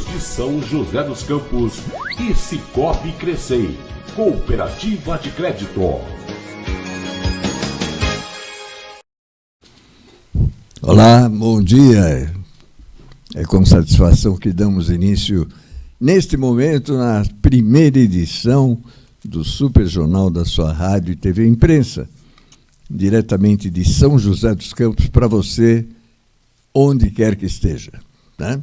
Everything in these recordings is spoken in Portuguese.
Seguros de São José dos Campos e Sicoob Crescei, Cooperativa de Crédito. Olá, bom dia. É com satisfação que damos início, neste momento, na primeira edição do Super Jornal da sua Rádio e TV Imprensa, diretamente de São José dos Campos, para você, onde quer que esteja. Né?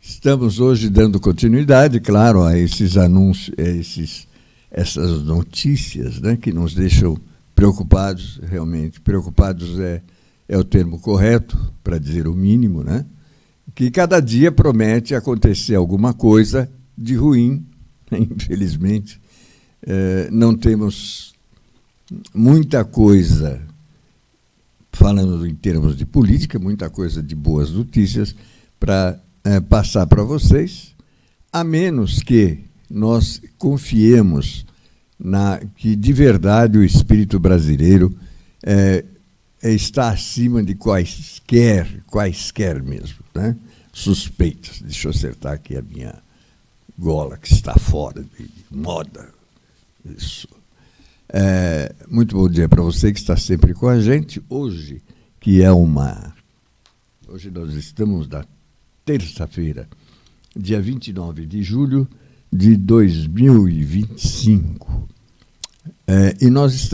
Estamos hoje dando continuidade, claro, a esses anúncios, essas notícias, né, que nos deixam preocupados, realmente. Preocupados é o termo correto, para dizer o mínimo, né? Que cada dia promete acontecer alguma coisa de ruim, infelizmente. Não temos muita coisa, falando em termos de política, muita coisa de boas notícias para passar para vocês, a menos que nós confiemos que de verdade o espírito brasileiro está acima de quaisquer mesmo, né? Suspeitas. Deixa eu acertar aqui a minha gola, que está fora de moda. Isso. Muito bom dia para você que está sempre com a gente. Hoje nós estamos na terça-feira, dia 29 de julho de 2025. E nós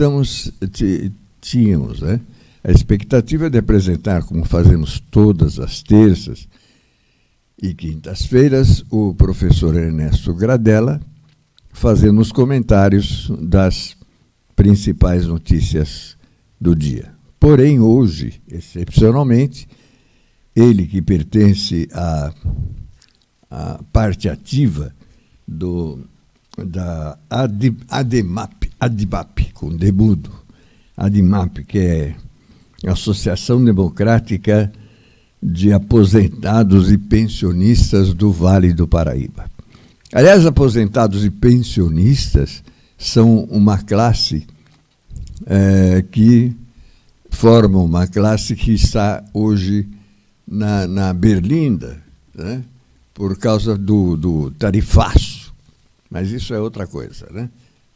tínhamos, né, a expectativa de apresentar, como fazemos todas as terças e quintas-feiras, o professor Ernesto Gradella, fazendo os comentários das principais notícias do dia. Porém, hoje, excepcionalmente, ele que pertence à parte ativa da ADIMAP, com demudo, ADIMAP, que é a Associação Democrática de Aposentados e Pensionistas do Vale do Paraíba. Aliás, aposentados e pensionistas são uma classe que formam uma classe que está hoje na berlinda, né, por causa do tarifaço. Mas isso é outra coisa, né?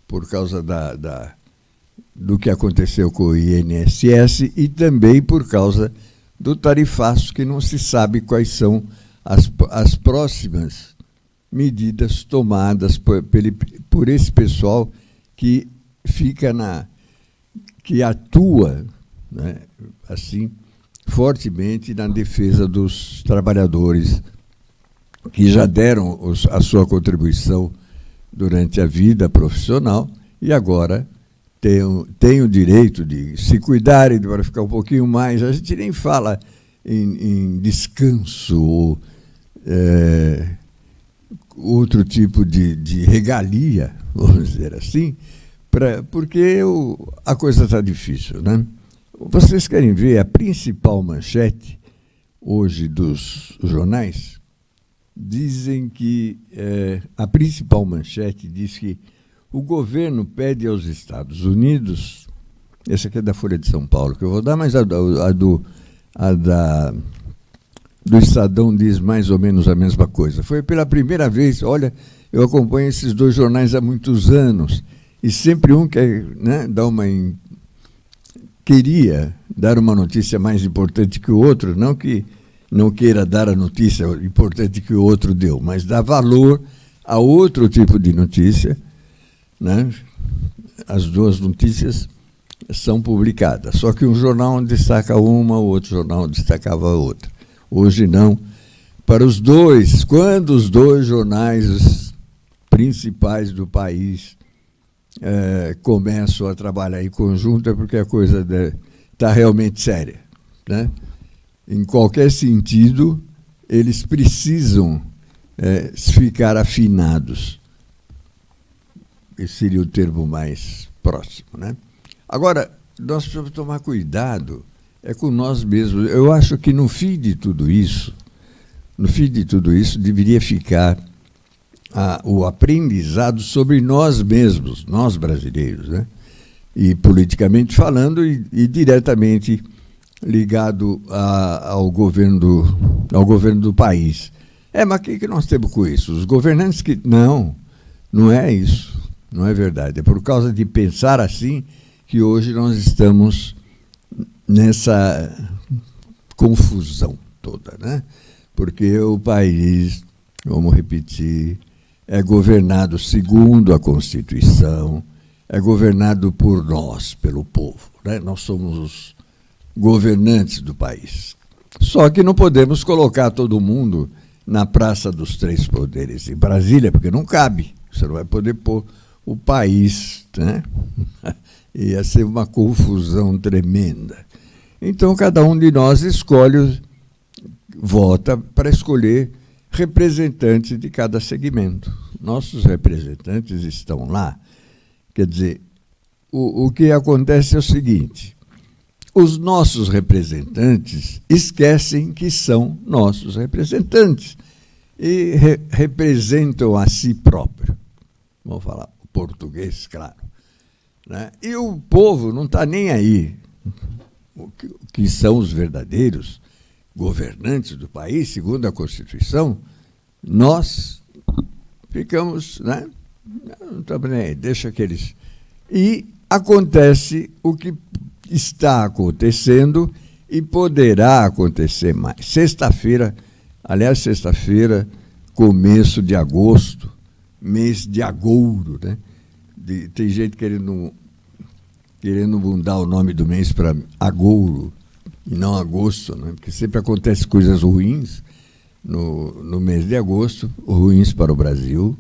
Por causa do que aconteceu com o INSS e também por causa do tarifaço, que não se sabe quais são as próximas medidas tomadas por esse pessoal que que atua, né, assim, fortemente na defesa dos trabalhadores que já deram a sua contribuição durante a vida profissional e agora tem o direito de se cuidarem para ficar um pouquinho mais. A gente nem fala em descanso ou outro tipo de regalia, vamos dizer assim, porque a coisa está difícil, né? Vocês querem ver a principal manchete hoje dos jornais? Dizem que a principal manchete diz que o governo pede aos Estados Unidos, essa aqui é da Folha de São Paulo, que eu vou dar, mas a do Estadão diz mais ou menos a mesma coisa. Foi pela primeira vez, olha, eu acompanho esses dois jornais há muitos anos, e sempre um quer, né, queria dar uma notícia mais importante que o outro, não que não queira dar a notícia importante que o outro deu, mas dá valor a outro tipo de notícia, né? As duas notícias são publicadas, só que um jornal destaca uma, o outro jornal destacava a outra. Hoje não. Para os dois, quando os dois jornais principais do país começam a trabalhar em conjunto, é porque a coisa está realmente séria, né? Em qualquer sentido, eles precisam ficar afinados. Esse seria o termo mais próximo, né? Agora, nós precisamos tomar cuidado com nós mesmos. Eu acho que no fim de tudo isso, deveria ficar o aprendizado sobre nós mesmos, nós brasileiros, né? E politicamente falando e diretamente ligado ao governo do país. Mas o que nós temos com isso? Os governantes que... Não é isso. Não é verdade. É por causa de pensar assim que hoje nós estamos nessa confusão toda, né? Porque o país, vamos repetir, é governado segundo a Constituição, é governado por nós, pelo povo, né? Nós somos os governantes do país. Só que não podemos colocar todo mundo na Praça dos Três Poderes em Brasília, porque não cabe. Você não vai poder pôr o país, né? Ia ser uma confusão tremenda. Então, cada um de nós vota para escolher representantes de cada segmento. Nossos representantes estão lá. Quer dizer, o que acontece é o seguinte: os nossos representantes esquecem que são nossos representantes e representam a si próprio. Vamos falar português, claro. Né? E o povo não está nem aí. O que são os verdadeiros governantes do país, segundo a Constituição, nós ficamos, né? Não estamos nem aí, deixa aqueles... E acontece o que está acontecendo e poderá acontecer mais. Sexta-feira, começo de agosto, mês de agouro, né? Tem gente querendo mudar o nome do mês para agouro e não agosto, né? Porque sempre acontecem coisas ruins no mês de agosto, ruins para o Brasil,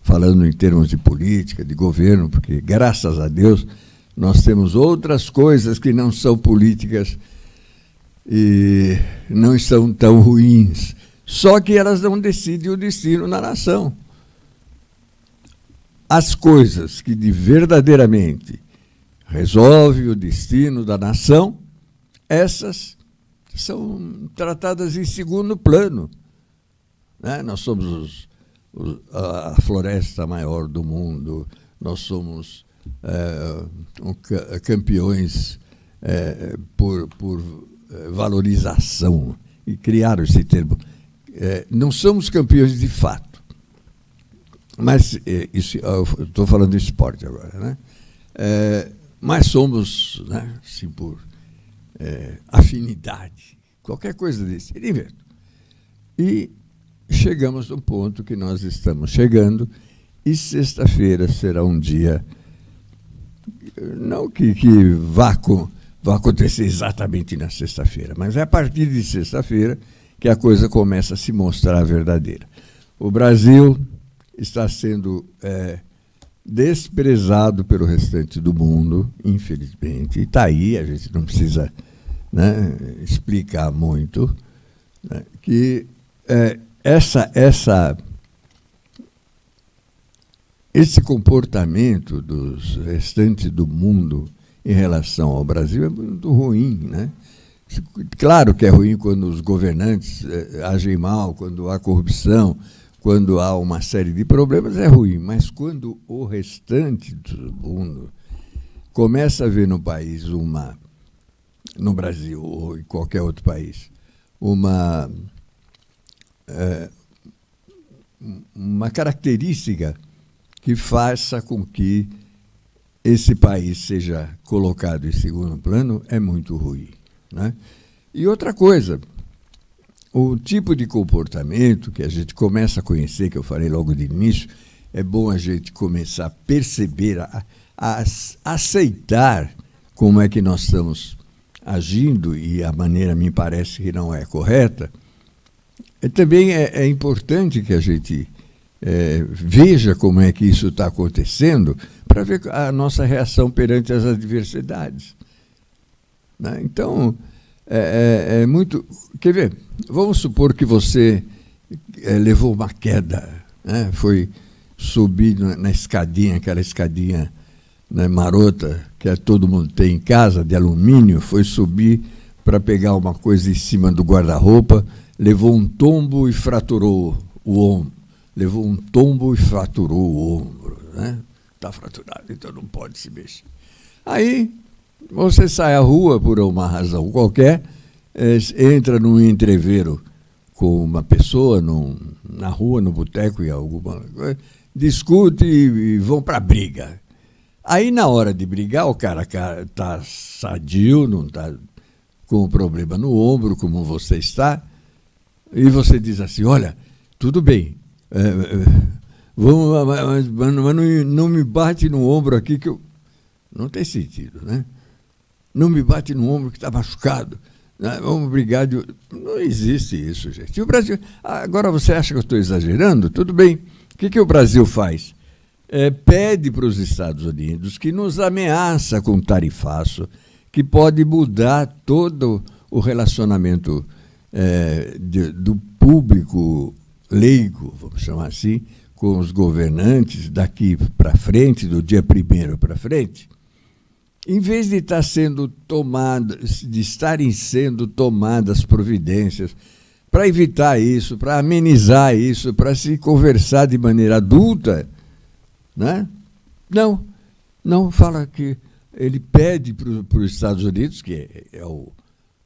falando em termos de política, de governo, porque, graças a Deus, nós temos outras coisas que não são políticas e não são tão ruins. Só que elas não decidem o destino da nação. As coisas que verdadeiramente resolvem o destino da nação, essas são tratadas em segundo plano. Né? Nós somos a floresta maior do mundo, nós somos campeões por valorização, e criaram esse termo. Não somos campeões de fato. Mas, estou falando de esporte agora, né? Mas somos, né, assim, por afinidade, qualquer coisa desse, E chegamos no ponto que nós estamos chegando, e sexta-feira será um dia, não que vá acontecer exatamente na sexta-feira, mas é a partir de sexta-feira que a coisa começa a se mostrar verdadeira. O Brasil está sendo desprezado pelo restante do mundo, infelizmente, e está aí, a gente não precisa, né, explicar muito, né, que esse comportamento dos restantes do mundo em relação ao Brasil é muito ruim, né? Claro que é ruim quando os governantes agem mal, quando há corrupção, quando há uma série de problemas, é ruim. Mas quando o restante do mundo começa a ver no país no Brasil ou em qualquer outro país, uma característica que faça com que esse país seja colocado em segundo plano, é muito ruim, né? E outra coisa, o tipo de comportamento que a gente começa a conhecer, que eu falei logo de início, é bom a gente começar a perceber, a aceitar como é que nós estamos agindo, e a maneira me parece que não é correta. Também é importante que a gente veja como é que isso está acontecendo, para ver a nossa reação perante as adversidades. Né? Então, é muito... Quer ver? Vamos supor que você levou uma queda, né? Foi subir na escadinha, aquela escadinha, né, marota, que todo mundo tem em casa, de alumínio, foi subir para pegar uma coisa em cima do guarda-roupa, levou um tombo e fraturou o ombro. Levou um tombo e fraturou o ombro, né? Está fraturado, então não pode se mexer. Aí, você sai à rua por uma razão qualquer, entra num entreveiro com uma pessoa na rua, no boteco, e alguma coisa, discute e vão para briga. Aí, na hora de brigar, o cara está sadio, não está com um problema no ombro, como você está, e você diz assim, olha, tudo bem, mas não me bate no ombro aqui que eu... Não tem sentido, né? Não me bate no ombro que está machucado. Né? Vamos brigar de... Não existe isso, gente. E o Brasil... Agora você acha que eu estou exagerando? Tudo bem. O que o Brasil faz? Pede para os Estados Unidos, que nos ameaça com tarifaço, que pode mudar todo o relacionamento do público leigo, vamos chamar assim, com os governantes daqui para frente, do dia 1º para frente, em vez de estarem sendo tomadas providências para evitar isso, para amenizar isso, para se conversar de maneira adulta, né? Não fala que ele pede para os Estados Unidos, que é o,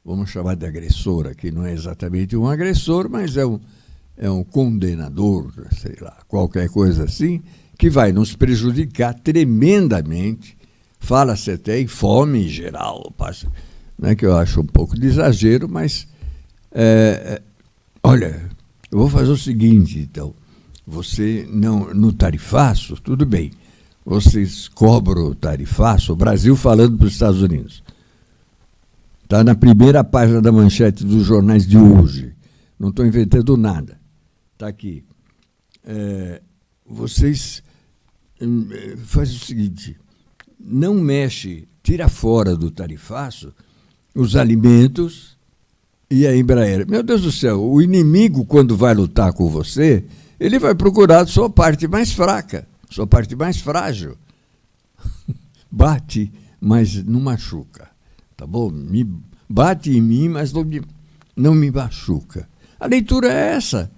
vamos chamar de agressor aqui, não é exatamente um agressor, mas é um condenador, sei lá, qualquer coisa assim, que vai nos prejudicar tremendamente. Fala-se até em fome em geral, né, que eu acho um pouco de exagero, mas olha, eu vou fazer o seguinte, então, você no tarifaço, tudo bem, vocês cobram o tarifaço, o Brasil falando para os Estados Unidos. Está na primeira página da manchete dos jornais de hoje, não estou inventando nada, está aqui. Vocês fazem o seguinte, não mexe, tira fora do tarifaço os alimentos e a Embraer. Meu Deus do céu, o inimigo, quando vai lutar com você, ele vai procurar a sua parte mais fraca, sua parte mais frágil. Bate, mas não machuca, tá bom? Bate em mim, mas não me machuca. A leitura é essa.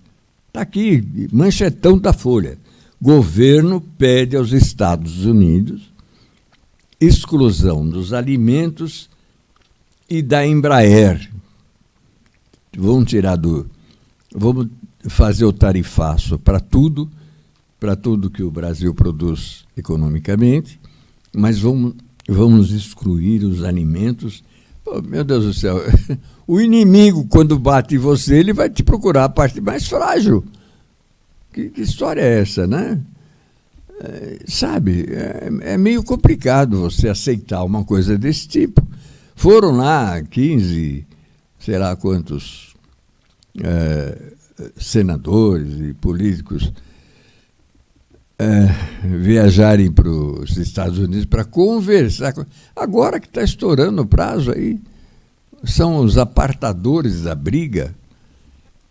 Está aqui, manchetão da Folha. Governo pede aos Estados Unidos exclusão dos alimentos e da Embraer. Vamos fazer o tarifaço para tudo que o Brasil produz economicamente, mas vamos excluir os alimentos. Pô, meu Deus do céu, o inimigo, quando bate em você, ele vai te procurar a parte mais frágil. Que história é essa, né? Sabe, é meio complicado você aceitar uma coisa desse tipo. Foram lá 15, sei lá quantos senadores e políticos viajarem para os Estados Unidos para conversar. Agora que está estourando o prazo aí, são os apartadores da briga.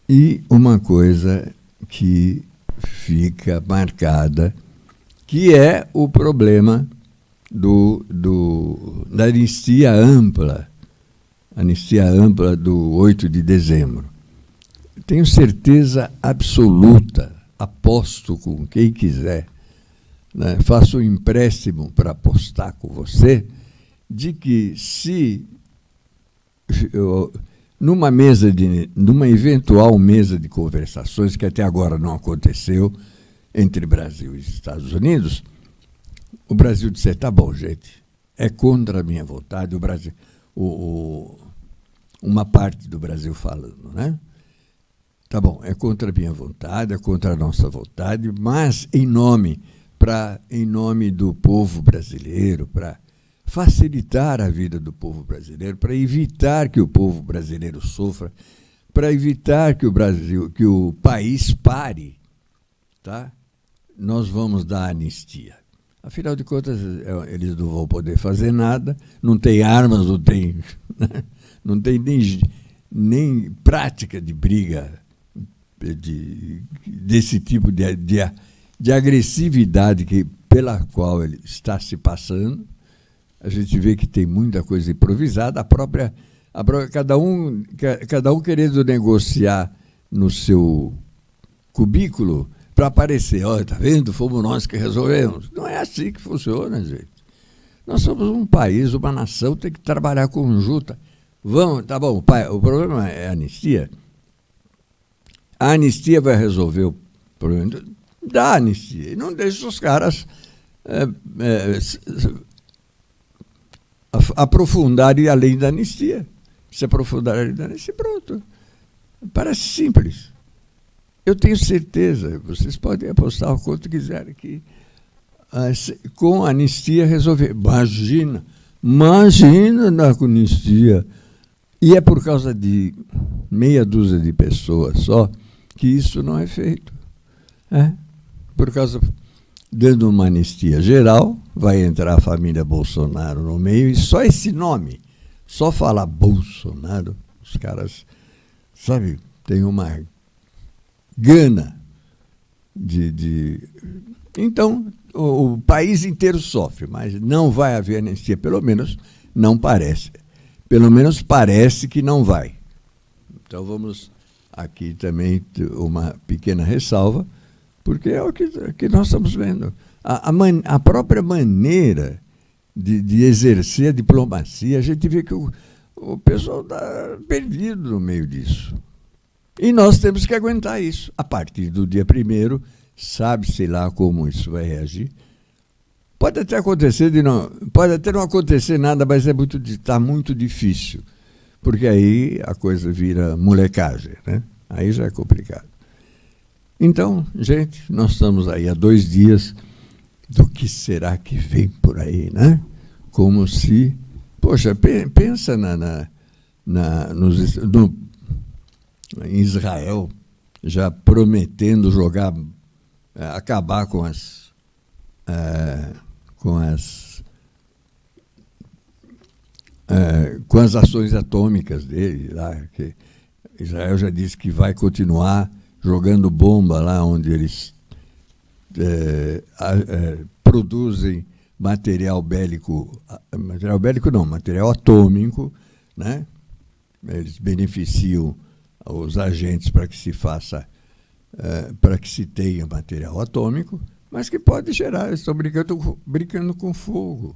E uma coisa que fica marcada, que é o problema da anistia ampla do 8 de dezembro. Tenho certeza absoluta, aposto com quem quiser, né, faço um empréstimo para apostar com você, de que se numa eventual mesa de conversações, que até agora não aconteceu, entre Brasil e Estados Unidos, o Brasil disse, tá bom, gente, é contra a minha vontade, o Brasil, uma parte do Brasil falando, né? Tá bom, é contra a minha vontade, é contra a nossa vontade, mas em nome do povo brasileiro, para facilitar a vida do povo brasileiro, para evitar que o povo brasileiro sofra, para evitar que o país pare, tá? Nós vamos dar anistia. Afinal de contas, eles não vão poder fazer nada, não tem armas, não tem nem prática de briga desse tipo de agressividade pela qual ele está se passando. A gente vê que tem muita coisa improvisada, cada um querendo negociar no seu cubículo para aparecer, olha, tá vendo? Fomos nós que resolvemos. Não é assim que funciona, gente. Nós somos um país, uma nação, tem que trabalhar conjunta. Vamos, tá bom, o problema é a anistia. a anistia vai resolver o problema. Dá anistia e não deixa os caras aprofundarem a lei da anistia. Se aprofundar a lei da anistia, pronto. Parece simples. Eu tenho certeza, vocês podem apostar o quanto quiserem, que com a anistia resolver. Imagina na anistia. E é por causa de meia dúzia de pessoas só que isso não é feito. Por causa, dando uma anistia geral, vai entrar a família Bolsonaro no meio, e só esse nome, só falar Bolsonaro, os caras, sabe, tem uma gana de... Então, o país inteiro sofre, mas não vai haver anistia, pelo menos não parece. Pelo menos parece que não vai. Então vamos aqui também uma pequena ressalva, porque é o que nós estamos vendo. A própria maneira de exercer a diplomacia, a gente vê que o pessoal está perdido no meio disso. E nós temos que aguentar isso. A partir do dia 1º, sabe-se lá como isso vai reagir. Pode até acontecer pode até não acontecer nada, mas está muito difícil, porque aí a coisa vira molecagem, né? Aí já é complicado. Então, gente, nós estamos aí há 2 dias do que será que vem por aí, né? Como se... Poxa, pensa em Israel já prometendo acabar com as ações atômicas dele lá, que Israel já disse que vai continuar jogando bomba lá onde eles produzem material bélico não, material atômico, né? Eles beneficiam os agentes para que se faça, para que se tenha material atômico, mas que pode gerar, eles estão brincando com fogo.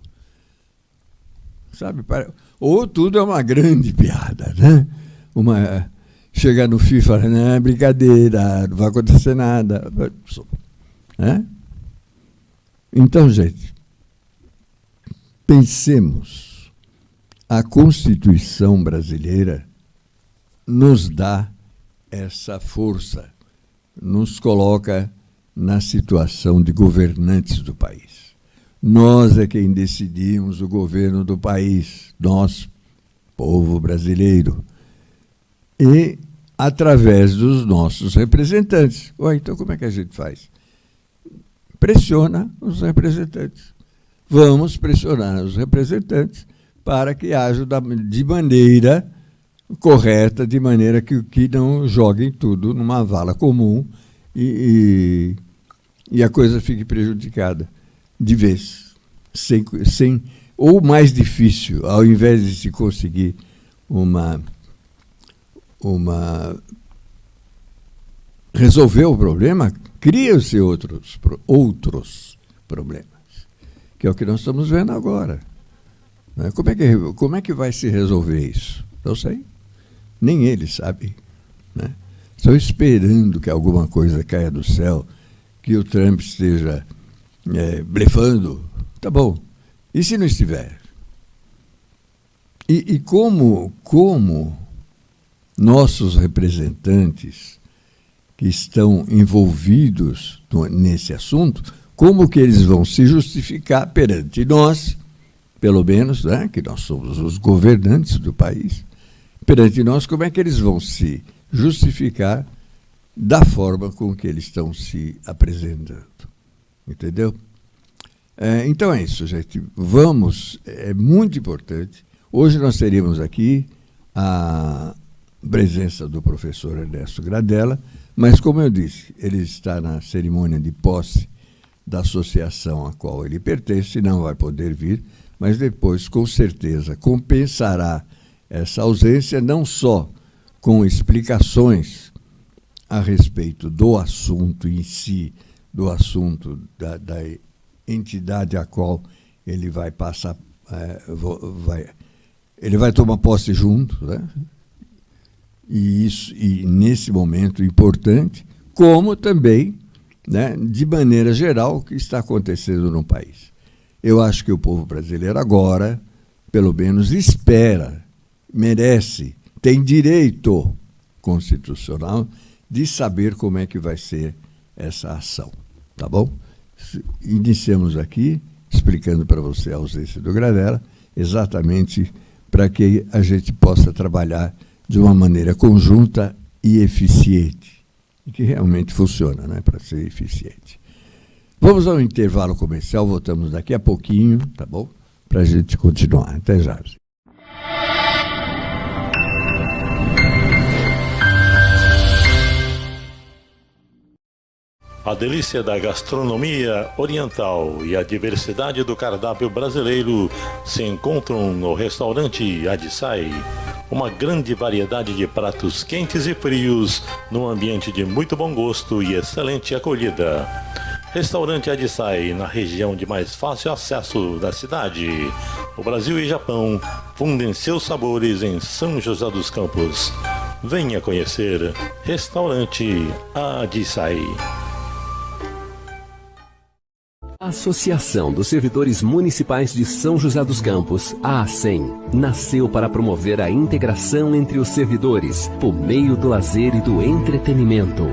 Sabe? Ou tudo é uma grande piada, né? Chegar no fim e falar, não, é brincadeira, não vai acontecer nada. Né? Então, gente, pensemos, a Constituição brasileira nos dá essa força, nos coloca na situação de governantes do país. Nós é quem decidimos o governo do país, nós, povo brasileiro, e através dos nossos representantes. Então, como é que a gente faz? Pressiona os representantes. Vamos pressionar os representantes para que haja de maneira correta, de maneira que não joguem tudo numa vala comum e a coisa fique prejudicada de vez. Ou mais difícil, ao invés de se conseguir resolver o problema, cria-se outros problemas, que é o que nós estamos vendo agora. Né? Como é que vai se resolver isso? Não sei. Nem eles sabem. Né? Estão esperando que alguma coisa caia do céu, que o Trump esteja blefando. Tá bom. E se não estiver? E como nossos representantes que estão envolvidos nesse assunto, como que eles vão se justificar perante nós, pelo menos, né, que nós somos os governantes do país, perante nós, como é que eles vão se justificar da forma com que eles estão se apresentando? Entendeu? Então é isso, gente. É muito importante. Hoje nós teríamos aqui a presença do professor Ernesto Gradella, mas, como eu disse, ele está na cerimônia de posse da associação a qual ele pertence, não vai poder vir, mas depois, com certeza, compensará essa ausência, não só com explicações a respeito do assunto em si, do assunto da entidade a qual ele vai passar, ele vai tomar posse junto, né? e nesse momento importante, como também, né, de maneira geral, o que está acontecendo no país. Eu acho que o povo brasileiro agora, pelo menos, espera, merece, tem direito constitucional de saber como é que vai ser essa ação, tá bom? Iniciamos aqui explicando para você a ausência do Gradella, exatamente para que a gente possa trabalhar de uma maneira conjunta e eficiente, e que realmente funciona, né, para ser eficiente. Vamos ao intervalo comercial, voltamos daqui a pouquinho, tá bom? Para a gente continuar. Até já. A delícia da gastronomia oriental e a diversidade do cardápio brasileiro se encontram no restaurante Adisai. Uma grande variedade de pratos quentes e frios num ambiente de muito bom gosto e excelente acolhida. Restaurante Adisai, na região de mais fácil acesso da cidade. O Brasil e Japão fundem seus sabores em São José dos Campos. Venha conhecer Restaurante Adisai. A Associação dos Servidores Municipais de São José dos Campos, a ASSEM, nasceu para promover a integração entre os servidores, por meio do lazer e do entretenimento.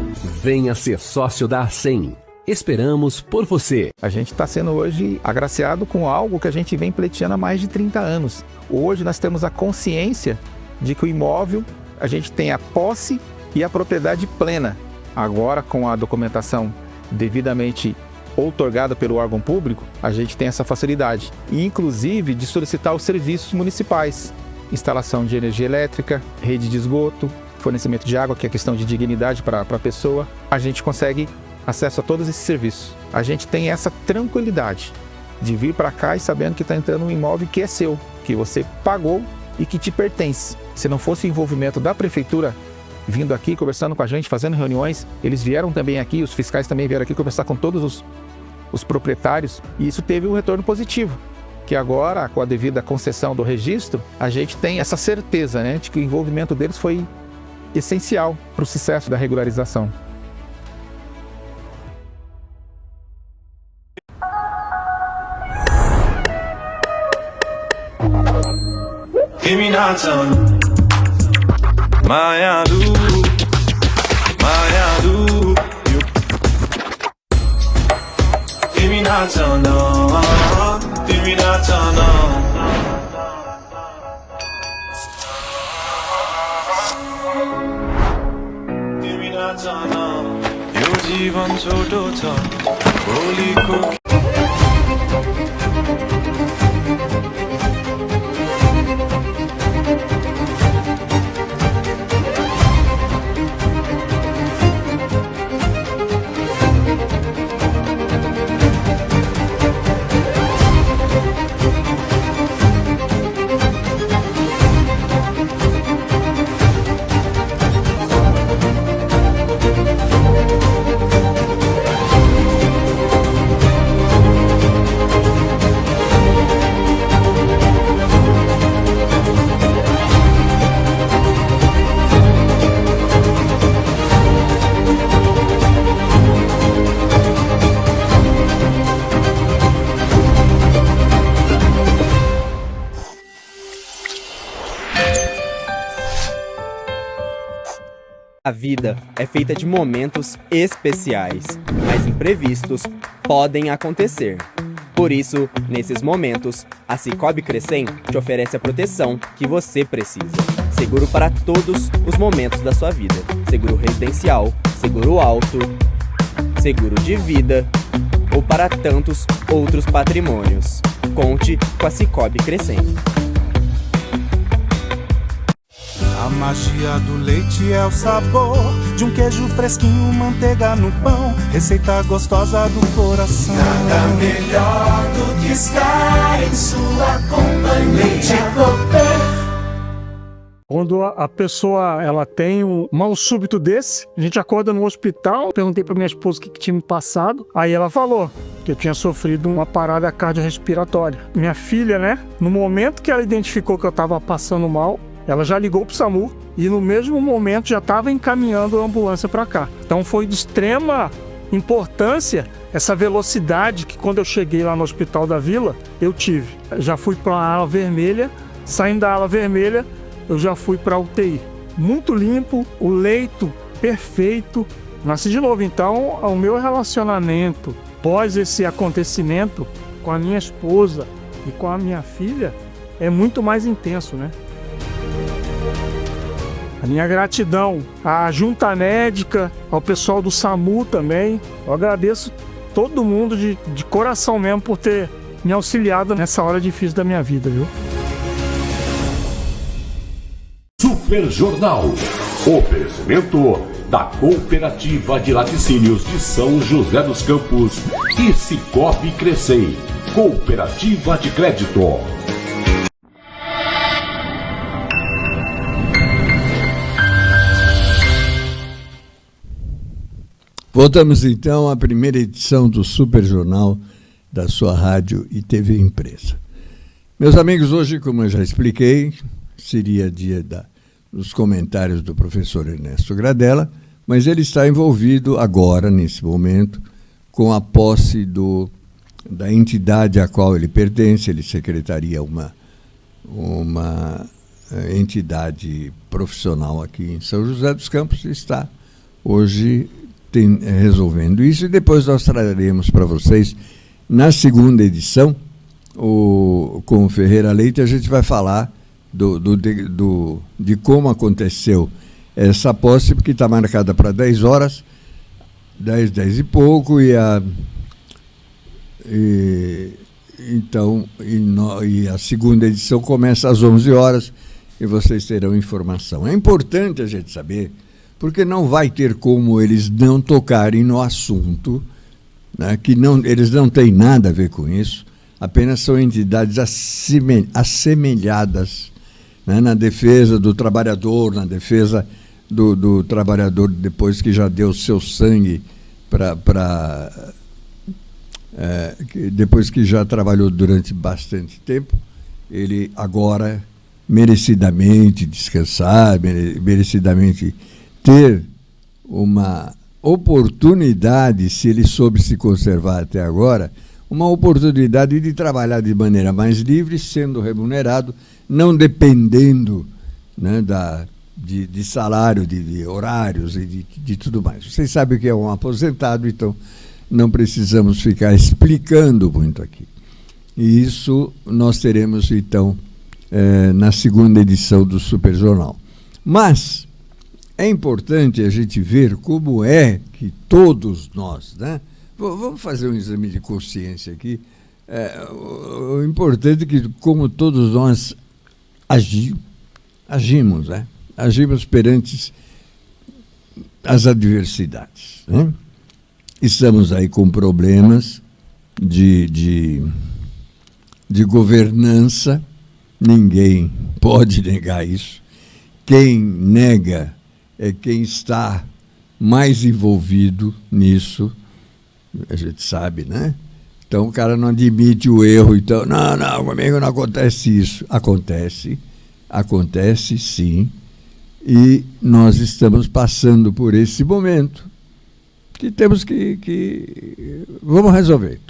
Venha ser sócio da ASSEM. Esperamos por você. A gente está sendo hoje agraciado com algo que a gente vem pleiteando há mais de 30 anos. Hoje nós temos a consciência de que o imóvel, a gente tem a posse e a propriedade plena. Agora, com a documentação devidamente outorgada pelo órgão público, a gente tem essa facilidade. E, inclusive, de solicitar os serviços municipais. Instalação de energia elétrica, rede de esgoto, fornecimento de água, que é questão de dignidade para a pessoa. A gente consegue acesso a todos esses serviços. A gente tem essa tranquilidade de vir para cá e sabendo que está entrando um imóvel que é seu, que você pagou e que te pertence. Se não fosse o envolvimento da prefeitura vindo aqui, conversando com a gente, fazendo reuniões, eles vieram também aqui, os fiscais também vieram aqui conversar com todos os proprietários, e isso teve um retorno positivo, que agora, com a devida concessão do registro, a gente tem essa certeza, né, de que o envolvimento deles foi essencial para o sucesso da regularização. A vida é feita de momentos especiais, mas imprevistos podem acontecer. Por isso, nesses momentos, a Sicoob Crecem te oferece a proteção que você precisa. Seguro para todos os momentos da sua vida. Seguro residencial, seguro auto, seguro de vida ou para tantos outros patrimônios. Conte com a Sicoob Crecem. A magia do leite é o sabor de um queijo fresquinho, manteiga no pão, receita gostosa do coração. Nada melhor do que estar em sua companhia. Leite Cooper. Quando a pessoa ela tem um mal súbito desse, a gente acorda no hospital, perguntei pra minha esposa o que tinha me passado, aí ela falou que eu tinha sofrido uma parada cardiorrespiratória. Minha filha, né, no momento que ela identificou que eu tava passando mal, ela já ligou pro SAMU e no mesmo momento já estava encaminhando a ambulância para cá. Então foi de extrema importância essa velocidade que quando eu cheguei lá no Hospital da Vila, eu tive. Já fui para a ala vermelha, saindo da ala vermelha, eu já fui para a UTI. Muito limpo, o leito perfeito. Nasci de novo, então o meu relacionamento após esse acontecimento com a minha esposa e com a minha filha é muito mais intenso, né? A minha gratidão à junta médica, ao pessoal do SAMU também. Eu agradeço todo mundo de coração mesmo por ter me auxiliado nessa hora difícil da minha vida, viu? Super Jornal. Oferecimento da Cooperativa de Laticínios de São José dos Campos e Cicobi Crescei. Cooperativa de Crédito. Voltamos então à primeira edição do Super Jornal da sua rádio e TV Empresa. Meus amigos, hoje, como eu já expliquei, seria dia dos comentários do professor Ernesto Gradella, mas ele está envolvido agora, nesse momento, com a posse da entidade a qual ele pertence. Ele secretaria uma entidade profissional aqui em São José dos Campos e está hoje resolvendo isso, e depois nós traremos para vocês, na segunda edição, com o Ferreira Leite, a gente vai falar de como aconteceu essa posse, porque está marcada para 10 horas, 10 e pouco, e a segunda edição começa às 11 horas, e vocês terão informação. É importante a gente saber, porque não vai ter como eles não tocarem no assunto, né, que eles não têm nada a ver com isso, apenas são entidades assemelhadas, né, na defesa do trabalhador, na defesa do trabalhador depois que já deu seu sangue depois que já trabalhou durante bastante tempo, ele agora merecidamente descansar, merecidamente ter uma oportunidade, se ele soube se conservar até agora, uma oportunidade de trabalhar de maneira mais livre, sendo remunerado, não dependendo, né, de salário, de horários e de tudo mais. Vocês sabem o que é um aposentado, então não precisamos ficar explicando muito aqui. E isso nós teremos, então, na segunda edição do Super Jornal. Mas é importante a gente ver como é que todos nós, né? Vamos fazer um exame de consciência aqui. O importante é que, como todos nós agimos, né? Agimos perante as adversidades, né? Estamos aí com problemas de governança, ninguém pode negar isso. Quem nega é quem está mais envolvido nisso, a gente sabe, né? Então o cara não admite o erro, então, não, comigo não acontece isso. Acontece sim, e nós estamos passando por esse momento que temos que vamos resolver.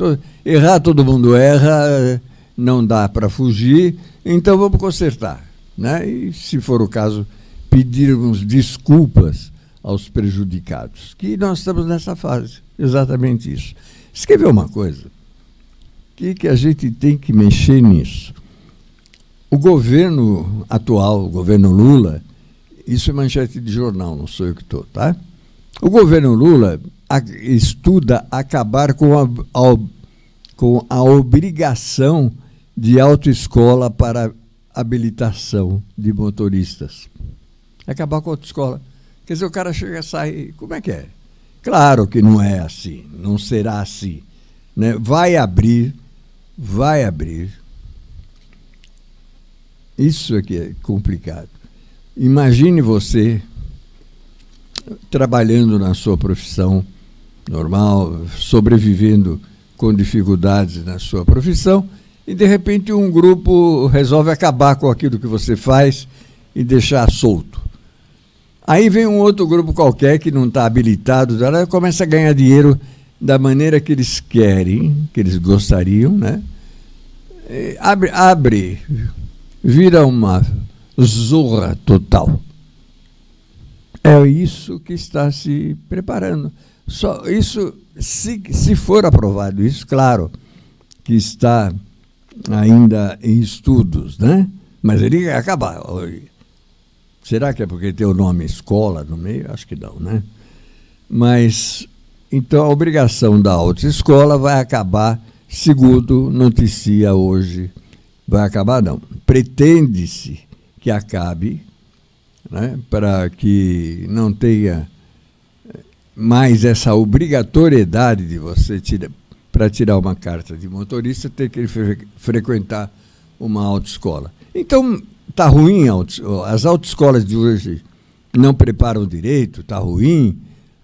Errar, todo mundo erra, não dá para fugir, então vamos consertar, né? E, se for o caso, pedirmos desculpas aos prejudicados, que nós estamos nessa fase, exatamente isso. Escrever uma coisa, que a gente tem que mexer nisso. O governo atual, o governo Lula, isso é manchete de jornal, não sou eu que estou, tá? O governo Lula estuda acabar com a obrigação de autoescola para habilitação de motoristas. Acabar com a autoescola. Quer dizer, o cara chega e sai, como é que é? Claro que não é assim, não será assim, né? Vai abrir. Isso é que é complicado. Imagine você trabalhando na sua profissão normal, sobrevivendo com dificuldades na sua profissão, e de repente um grupo resolve acabar com aquilo que você faz e deixar solto. Aí vem um outro grupo qualquer que não está habilitado, começa a ganhar dinheiro da maneira que eles querem, que eles gostariam, né? Abre, vira uma zorra total. É isso que está se preparando. Só isso, se for aprovado isso, claro, que está ainda em estudos, né? Mas ele vai acabar. Será que é porque tem o nome escola no meio? Acho que não, né? Mas, então, a obrigação da autoescola vai acabar, segundo noticia hoje. Vai acabar, não. Pretende-se que acabe, né? Para que não tenha mais essa obrigatoriedade de você para tirar uma carta de motorista, ter que frequentar uma autoescola. Então, está ruim, as autoescolas de hoje não preparam direito, está ruim,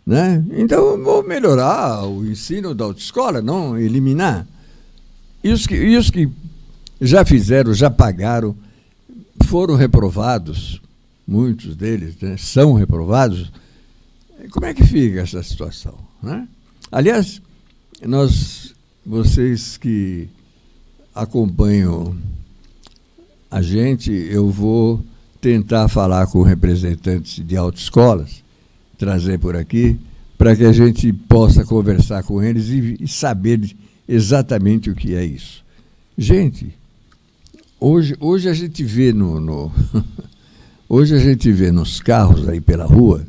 né? Então, vou melhorar o ensino da autoescola, não eliminar. E os que já fizeram, já pagaram, foram reprovados, muitos deles, né, são reprovados. Como é que fica essa situação, né? Aliás, vocês que acompanham a gente, eu vou tentar falar com representantes de autoescolas, trazer por aqui, para que a gente possa conversar com eles e saber exatamente o que é isso. Gente, hoje a gente vê hoje a gente vê nos carros aí pela rua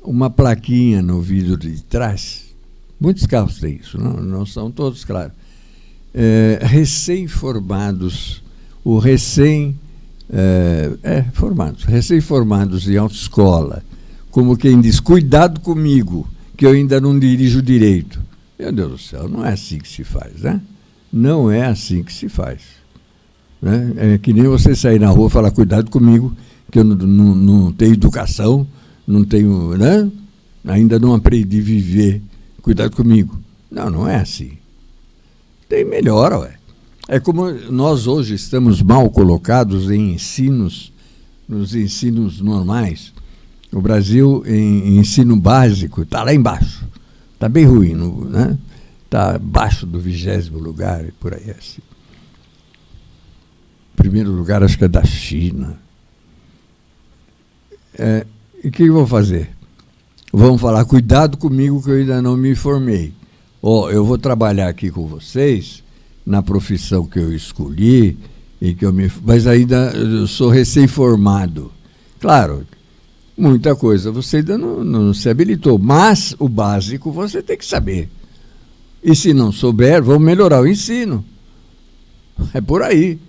uma plaquinha no vidro de trás. Muitos carros têm isso, não são todos, claro. Recém-formados, recém-formados em autoescola, como quem diz, cuidado comigo, que eu ainda não dirijo direito. Meu Deus do céu, não é assim que se faz, né? Não é assim que se faz. Né? É que nem você sair na rua e falar, cuidado comigo, que eu não tenho educação, não tenho, né? Ainda não aprendi a viver, cuidado comigo. Não é assim. Tem melhor, ué. É como nós hoje estamos mal colocados em nos ensinos normais. O Brasil, em ensino básico, está lá embaixo. Está bem ruim, né? Está abaixo do 20º lugar, e por aí assim. Primeiro lugar, acho que é da China. E o que eu vou fazer? Vão falar, cuidado comigo que eu ainda não me formei. Eu vou trabalhar aqui com vocês, na profissão que eu escolhi, mas ainda eu sou recém-formado. Claro, muita coisa você ainda não se habilitou, mas o básico você tem que saber. E se não souber, vamos melhorar o ensino. É por aí.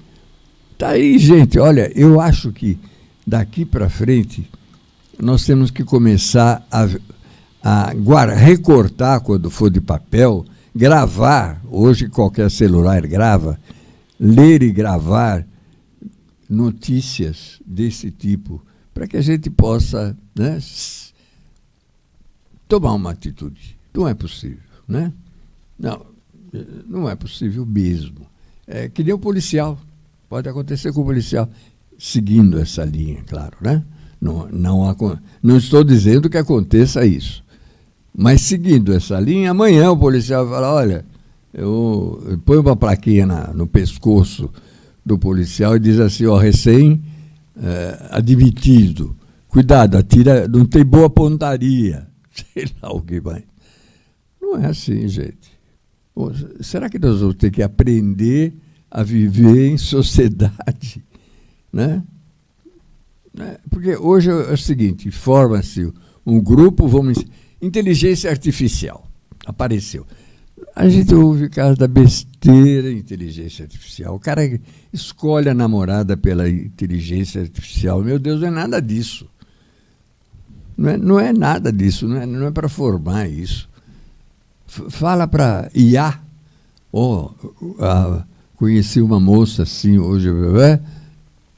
Tá aí, gente. Olha, eu acho que daqui para frente nós temos que começar a recortar quando for de papel, gravar, hoje qualquer celular grava, ler e gravar notícias desse tipo, para que a gente possa, né, tomar uma atitude. Não é possível, né? Não é possível mesmo. É que nem o policial, pode acontecer com o policial, seguindo essa linha, claro, né? Não estou dizendo que aconteça isso. Mas seguindo essa linha, amanhã o policial vai falar, olha, eu ponho uma plaquinha no pescoço do policial e diz assim, admitido, cuidado, atira, não tem boa pontaria, sei lá o que vai. Não é assim, gente. Será que nós vamos ter que aprender a viver em sociedade, né? Porque hoje é o seguinte, forma-se um grupo, inteligência artificial, apareceu. A gente ouve caso da besteira, inteligência artificial. O cara escolhe a namorada pela inteligência artificial. Meu Deus, não é nada disso. Não é nada disso, não é para formar isso. Fala para IA. Conheci uma moça assim hoje,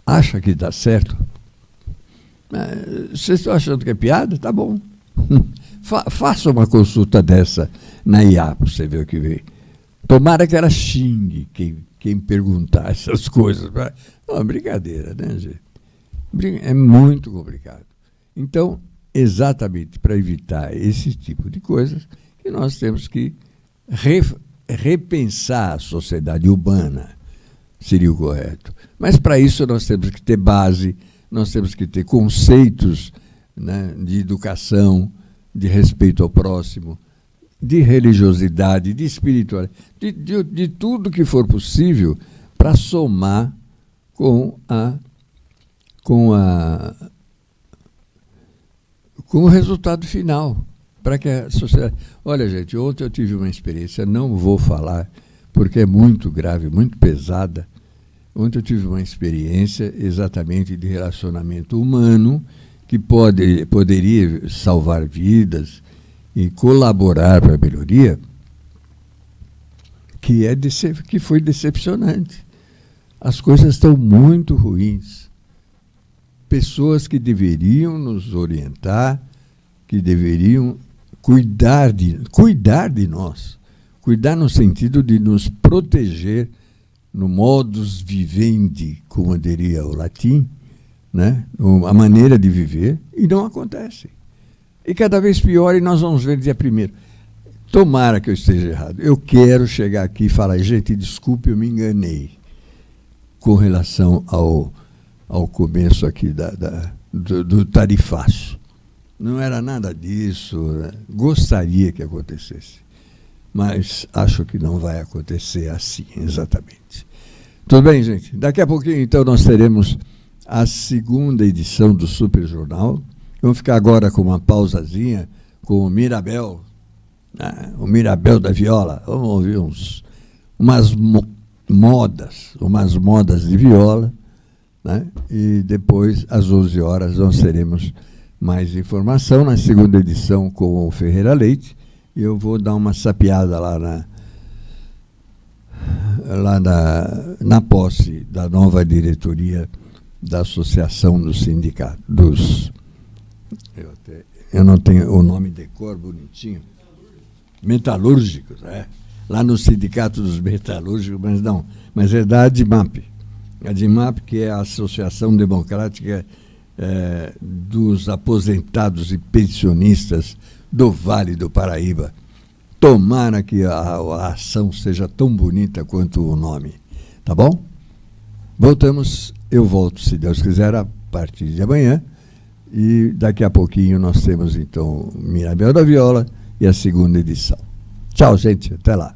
acha que dá certo? Vocês estão achando que é piada? Tá bom. Faça uma consulta dessa na IA para você ver o que vem. Tomara que ela xingue quem perguntar essas coisas. Não, é brincadeira, né, gente? É muito complicado. Então, exatamente para evitar esse tipo de coisas, que nós temos que repensar a sociedade urbana, seria o correto. Mas para isso nós temos que ter base, nós temos que ter conceitos, né, de educação, de respeito ao próximo, de religiosidade, de espiritualidade, de tudo que for possível para somar com o resultado final, para que a sociedade... Olha, gente, ontem eu tive uma experiência, não vou falar, porque é muito grave, muito pesada. Ontem eu tive uma experiência exatamente de relacionamento humano que poderia salvar vidas e colaborar para a melhoria, que foi decepcionante. As coisas estão muito ruins. Pessoas que deveriam nos orientar, que deveriam cuidar de nós, cuidar no sentido de nos proteger no modus vivendi, como diria o latim, né? A maneira de viver, e não acontece. E cada vez pior, e nós vamos ver dia 1º. Tomara que eu esteja errado. Eu quero chegar aqui e falar, gente, desculpe, eu me enganei com relação ao começo aqui do tarifaço. Não era nada disso, né? Gostaria que acontecesse, mas acho que não vai acontecer assim, exatamente. Tudo bem, gente? Daqui a pouquinho, então, nós teremos a 2ª edição do Super Jornal. Vamos ficar agora com uma pausazinha com o Mirabel, né? O Mirabel da viola. Vamos ouvir umas modas de viola, né? E depois, às 11 horas, nós teremos mais informação na 2ª edição com o Ferreira Leite. E eu vou dar uma sapeada lá na posse da nova diretoria da Associação dos Sindicatos. Eu não tenho o nome de cor bonitinho. Metalúrgicos, lá no Sindicato dos Metalúrgicos, mas é da ADIMAP. A ADIMAP, que é a Associação Democrática dos Aposentados e Pensionistas do Vale do Paraíba. Tomara que a ação seja tão bonita quanto o nome. Tá bom? Eu volto, se Deus quiser, a partir de amanhã. E daqui a pouquinho nós temos, então, Mirabel da Viola e a 2ª edição. Tchau, gente. Até lá.